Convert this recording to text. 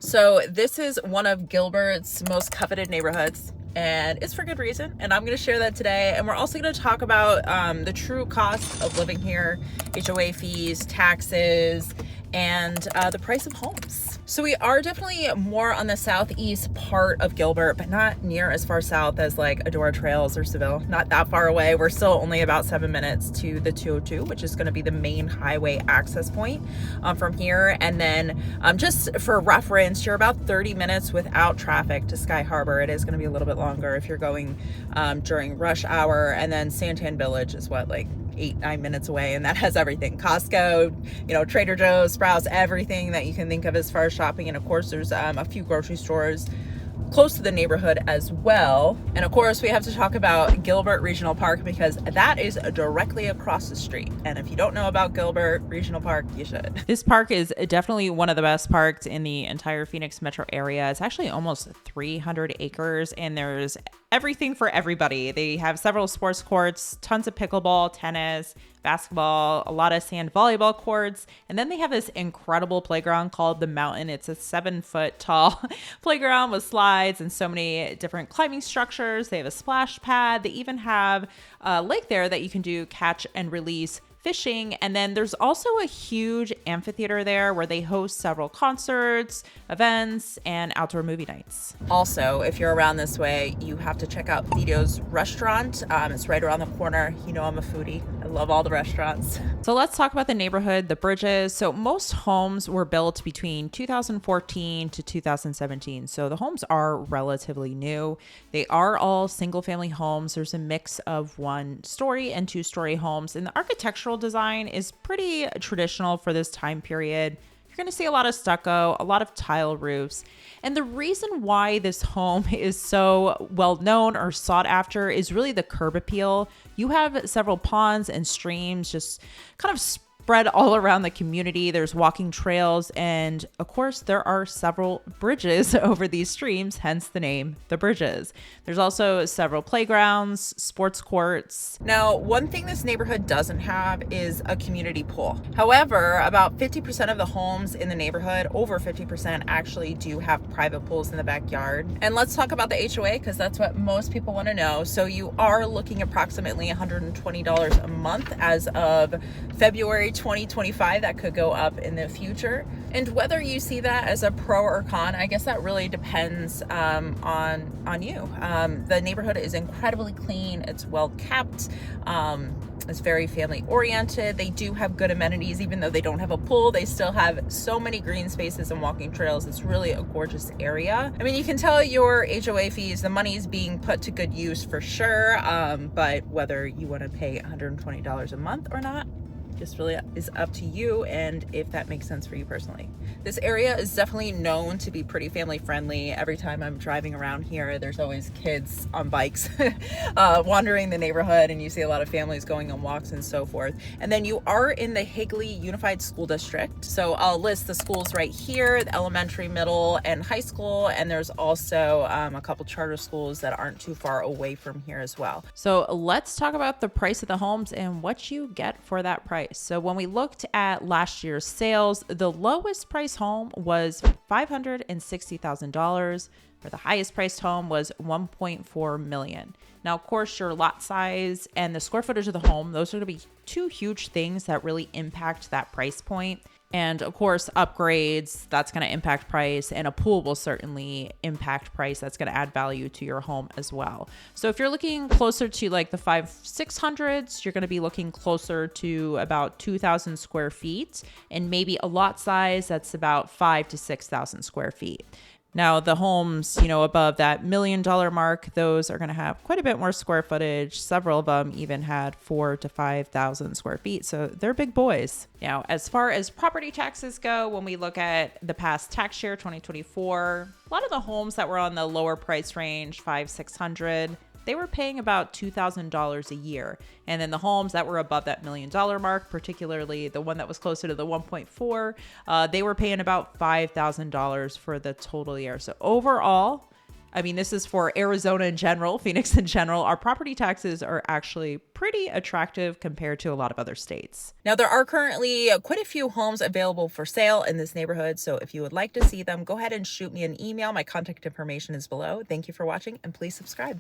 So this is one of Gilbert's most coveted neighborhoods, and it's for good reason. And I'm going to share that today. And we're also going to talk about the true cost of living here, HOA fees, taxes, and the price of homes. So we are definitely more on the southeast part of Gilbert, but not near as far south as like Adora Trails or Seville. Not that far away. We're still only about 7 minutes to the 202, which is going to be the main highway access point from here. And then just for reference, you're about 30 minutes without traffic to Sky Harbor. It is going to be a little bit longer if you're going during rush hour. And then Santan Village is what, like 8-9 minutes away, and that has everything: Costco, Trader Joe's, Sprouts, everything that you can think of as far as shopping. And of course there's a few grocery stores close to the neighborhood as well. And of course we have to talk about Gilbert Regional Park, because that is directly across the street. And if you don't know about Gilbert Regional Park, you should. This park is definitely one of the best parks in the entire Phoenix metro area. It's actually almost 300 acres, and there's everything for everybody. They have several sports courts, tons of pickleball, tennis, basketball, a lot of sand volleyball courts. And then they have this incredible playground called the Mountain. It's a 7-foot tall playground with slides and so many different climbing structures. They have a splash pad. They even have a lake there that you can do catch and release fishing. And then there's also a huge amphitheater there where they host several concerts, events, and outdoor movie nights. Also, if you're around this way, you have to check out Vito's restaurant. It's right around the corner. You know I'm a foodie. I love all the restaurants. So let's talk about the neighborhood, the bridges. So most homes were built between 2014 to 2017. So the homes are relatively new. They are all single family homes. There's a mix of 1-story and 2-story homes. And the architectural design is pretty traditional for this time period. You're going to see a lot of stucco, a lot of tile roofs. And the reason why this home is so well known or sought after is really the curb appeal. You have several ponds and streams just kind of spread all around the community. There's walking trails, and of course there are several bridges over these streams, hence the name, the bridges. There's also several playgrounds, sports courts. Now, one thing this neighborhood doesn't have is a community pool. However, about 50% of the homes in the neighborhood, over 50%, actually do have private pools in the backyard. And let's talk about the HOA, because that's what most people want to know. So you are looking approximately $120 a month as of February 2025. That could go up in the future. And whether you see that as a pro or con, I guess that really depends on you. The neighborhood is incredibly clean. It's well kept. It's very family oriented. They do have good amenities. Even though they don't have a pool, they still have so many green spaces and walking trails. It's really a gorgeous area. I mean, you can tell your HOA fees, the money is being put to good use for sure. But whether you want to pay $120 a month or not, just really is up to you, and if that makes sense for you personally. This area is definitely known to be pretty family friendly. Every time I'm driving around here, there's always kids on bikes wandering the neighborhood, and you see a lot of families going on walks and so forth. And then you are in the Higley Unified School District. So I'll list the schools right here: the elementary, middle, and high school. And there's also a couple charter schools that aren't too far away from here as well. So let's talk about the price of the homes and what you get for that price. So when we looked at last year's sales, the lowest price home was $560,000, where the highest priced home was $1.4 million. Now, of course, your lot size and the square footage of the home, those are going to be two huge things that really impact that price point. And of course, upgrades, that's going to impact price, and a pool will certainly impact price. That's going to add value to your home as well. So if you're looking closer to like the 500-600s, you're going to be looking closer to about 2,000 square feet, and maybe a lot size that's about 5,000 to 6,000 square feet. Now, the homes, above that $1 million mark, those are going to have quite a bit more square footage. Several of them even had 4,000 to 5,000 square feet. So they're big boys. Now, as far as property taxes go, when we look at the past tax year, 2024, a lot of the homes that were on the lower price range, 500-600, they were paying about $2,000 a year. And then the homes that were above that $1 million mark, particularly the one that was closer to the 1.4, they were paying about $5,000 for the total year. So overall, I mean, this is for Arizona in general, Phoenix in general. Our property taxes are actually pretty attractive compared to a lot of other states. Now, there are currently quite a few homes available for sale in this neighborhood. So if you would like to see them, go ahead and shoot me an email. My contact information is below. Thank you for watching, and please subscribe.